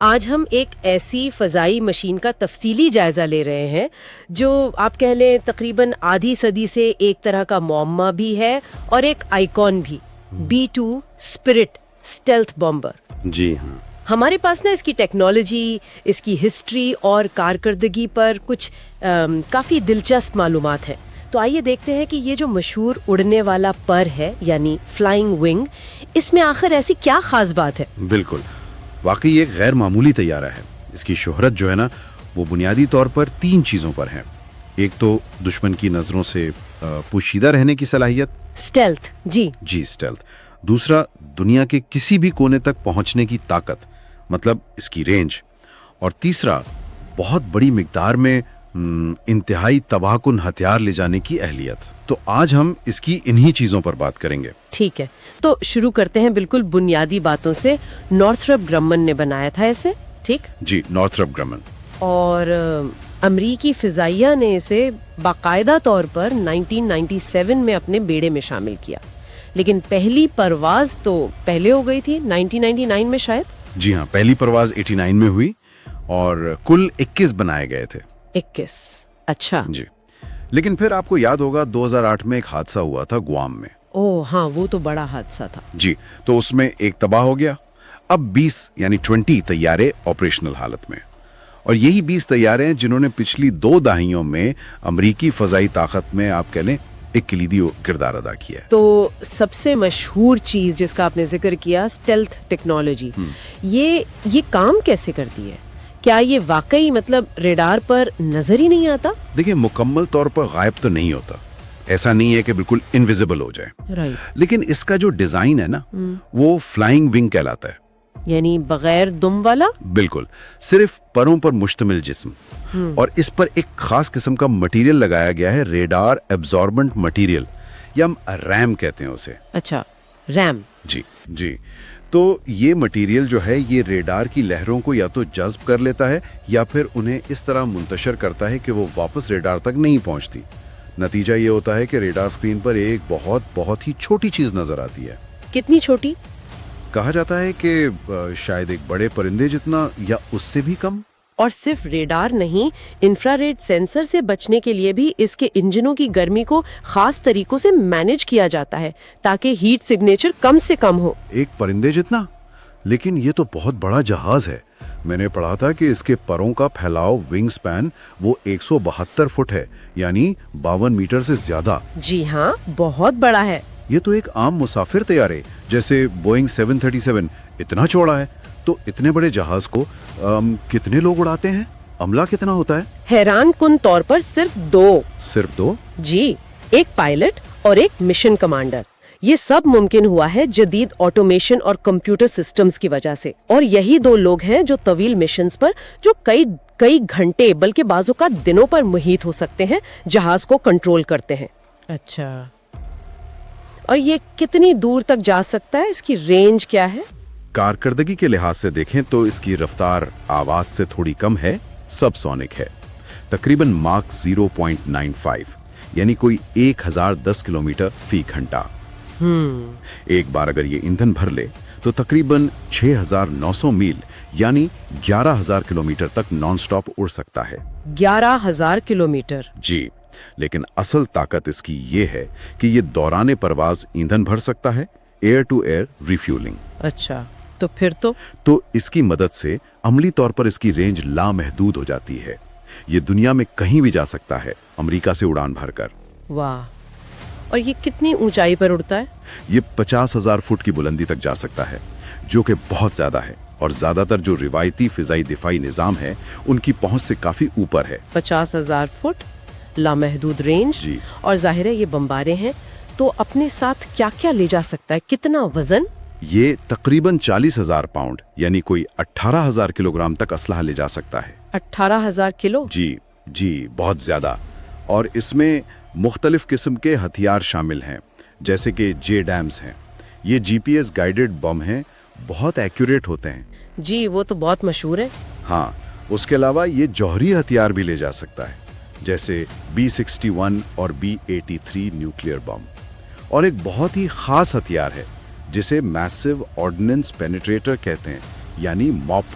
آج ہم ایک ایسی فضائی مشین کا تفصیلی جائزہ لے رہے ہیں جو آپ کہہ لیں تقریباً آدھی صدی سے ایک طرح کا معمہ بھی ہے اور ایک آئیکن بھی، B-2 اسپرٹ اسٹیلتھ بمبر۔ جی ہاں، ہمارے پاس نا اس کی ٹیکنالوجی، اس کی ہسٹری اور کارکردگی پر کچھ کافی دلچسپ معلومات ہیں۔ تو آئیے دیکھتے ہیں کہ یہ جو مشہور اڑنے والا پر ہے یعنی فلائنگ ونگ، اس میں آخر ایسی کیا خاص بات ہے؟ بالکل، واقعی ایک غیر معمولی طیارہ ہے۔ اس کی شہرت جو ہے نا وہ بنیادی طور پر 3 چیزوں پر ہے۔ ایک تو دشمن کی نظروں سے پوشیدہ رہنے کی صلاحیت، اسٹیلتھ، جی اسٹیلتھ۔ دوسرا، دنیا کے کسی بھی کونے تک پہنچنے کی طاقت، مطلب اس کی رینج۔ اور تیسرا، بہت بڑی مقدار میں انتہائی تباہ کن ہتھیار لے جانے کی اہلیت۔ تو آج ہم اس کی انہی چیزوں پر بات کریں گے۔ ٹھیک ہے، تو شروع کرتے ہیں بالکل بنیادی باتوں سے۔ نارتھرپ گرمن نے بنایا تھا اسے، ٹھیک؟ جی، نارتھرپ گرمن۔ اور امریکی فضائیہ نے اسے باقاعدہ طور پر 1997 میں اپنے بیڑے میں شامل کیا، لیکن پہلی پرواز تو پہلے ہو گئی تھی 1999 میں شاید۔ جی ہاں، پہلی پرواز 89 میں ہوئی اور کل 21 بنائے گئے تھے۔ 21، اچھا جی، لیکن پھر آپ کو یاد ہوگا 2008 میں ایک حادثہ ہوا تھا گوام میں۔ اوہ ہاں، وہ تو بڑا حادثہ تھا۔ جی، تو اس میں ایک تباہ ہو گیا۔ اب 20 طیارے آپریشنل حالت میں، اور یہی 20 طیارے ہیں جنہوں نے پچھلی 2 دہائیوں میں امریکی فضائی طاقت میں آپ کہہ لیں ایک کلیدی کردار ادا کیا ہے۔ تو سب سے مشہور چیز جس کا آپ نے ذکر کیا، اسٹیلتھ ٹیکنالوجی، یہ کام کیسے کرتی ہے؟ کیا یہ واقعی مطلب ریڈار پر نظر ہی نہیں آتا؟ دیکھیں، مکمل طور پر غائب تو نہیں ہوتا، ایسا نہیں ہے کہ بالکل انویزیبل ہو جائے، رائٹ، لیکن اس کا جو ڈیزائن ہے نا وہ فلائنگ ونگ کہلاتا ہے۔ یعنی بغیر دم والا؟ بالکل، صرف پروں پر مشتمل جسم، اور اس پر ایک خاص قسم کا مٹیریل لگایا گیا ہے، ریڈار ایبزاربنٹ مٹیریل، یا ہم ریم کہتے ہیں اسے۔ اچھا، ریم۔ جی، تو یہ مٹیریل جو ہے یہ ریڈار کی لہروں کو یا تو جذب کر لیتا ہے یا پھر انہیں اس طرح منتشر کرتا ہے کہ وہ واپس ریڈار تک نہیں پہنچتی۔ نتیجہ یہ ہوتا ہے کہ ریڈار سکرین پر ایک بہت ہی چھوٹی چیز نظر آتی ہے۔ کتنی چھوٹی؟ کہا جاتا ہے کہ شاید ایک بڑے پرندے جتنا یا اس سے بھی کم۔ اور صرف ریڈار نہیں، انفراریڈ سینسر سے بچنے کے لیے بھی اس کے انجنوں کی گرمی کو خاص طریقوں سے مینج کیا جاتا ہے تاکہ ہیٹ سگنیچر کم سے کم ہو۔ ایک پرندے جتنا؟ لیکن یہ تو بہت بڑا جہاز ہے۔ میں نے پڑھا تھا کہ اس کے پروں کا پھیلاؤ ونگ سپین وہ 172 فٹ ہے، یعنی 52 میٹر سے زیادہ۔ جی ہاں، بہت بڑا ہے۔ یہ تو ایک عام مسافر طیارے جیسے بوئنگ 737 اتنا چوڑا ہے، تو اتنے بڑے جہاز کو کتنے لوگ اڑاتے ہیں؟ عملہ کتنا ہوتا ہے؟ حیران کن طور پر صرف 2۔ صرف 2؟ جی، ایک پائلٹ اور ایک مشن کمانڈر۔ یہ سب ممکن ہوا ہے جدید آٹومیشن اور کمپیوٹر سسٹمز کی وجہ سے، اور یہی 2 لوگ ہیں جو طویل مشنز پر، جو کئی گھنٹے بلکہ بعض اوقات دنوں پر محیط ہو سکتے ہیں، جہاز کو کنٹرول کرتے ہیں۔ اچھا، اور یہ کتنی دور تک جا سکتا ہے؟ اس کی رینج کیا ہے؟ کارکردگی کے لحاظ سے دیکھیں تو اس کی رفتار آواز سے تھوڑی کم ہے، سب سونک ہے، تقریباً ماک 0.95، یعنی کوئی 1010 کلومیٹر فی گھنٹہ۔ ایک بار اگر یہ ایندھن بھر لے تو تقریباً 6900 میل یعنی 11000 کلومیٹر تک نان سٹاپ اڑ سکتا ہے۔ 11000 کلومیٹر؟ جی، لیکن اصل طاقت اس کی یہ ہے کہ یہ دوران پرواز ایندھن بھر سکتا ہے، ایئر ٹو ایئر ریفیولنگ۔ اچھا، تو پھر تو اس کی مدد سے عملی طور پر اس کی رینج لامحدود ہو جاتی ہے۔ یہ دنیا میں کہیں بھی جا سکتا ہے امریکہ سے اڑان بھر کر۔ واہ، اور یہ کتنی اونچائی پر اڑتا ہے؟ یہ 50,000 فٹ کی بلندی تک جا سکتا ہے، جو کہ بہت زیادہ ہے، اور زیادہ تر جو روایتی فضائی دفاعی نظام ہے ان کی پہنچ سے کافی اوپر ہے۔ 50,000 فٹ، لامحدود رینج، جی، اور ظاہر ہے یہ بمبارے ہیں، تو اپنے ساتھ کیا کیا لے جا سکتا ہے؟ کتنا وزن؟ یہ تقریباً 40,000 پاؤنڈ یعنی کوئی 18,000 کلو گرام تک اسلحہ لے جا سکتا ہے۔ 18,000 کلو؟ جی، بہت زیادہ۔ اور اس میں مختلف قسم کے ہتھیار شامل ہیں، جیسے کہ جے ڈیمز ہیں۔ یہ GPS گائیڈڈ بم ہیں، بہت ایکوریٹ ہوتے ہیں۔ جی، وہ تو بہت مشہور ہے۔ ہاں، اس کے علاوہ یہ جوہری ہتھیار بھی لے جا سکتا ہے، جیسے B-61 اور B-83 نیوکلیئر بم۔ اور ایک بہت ہی خاص ہتھیار ہے جسے میسو آرڈننس پینیٹریٹر کہتے ہیں، یعنی mop,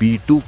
B2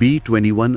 B-21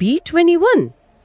B-21?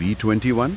B-21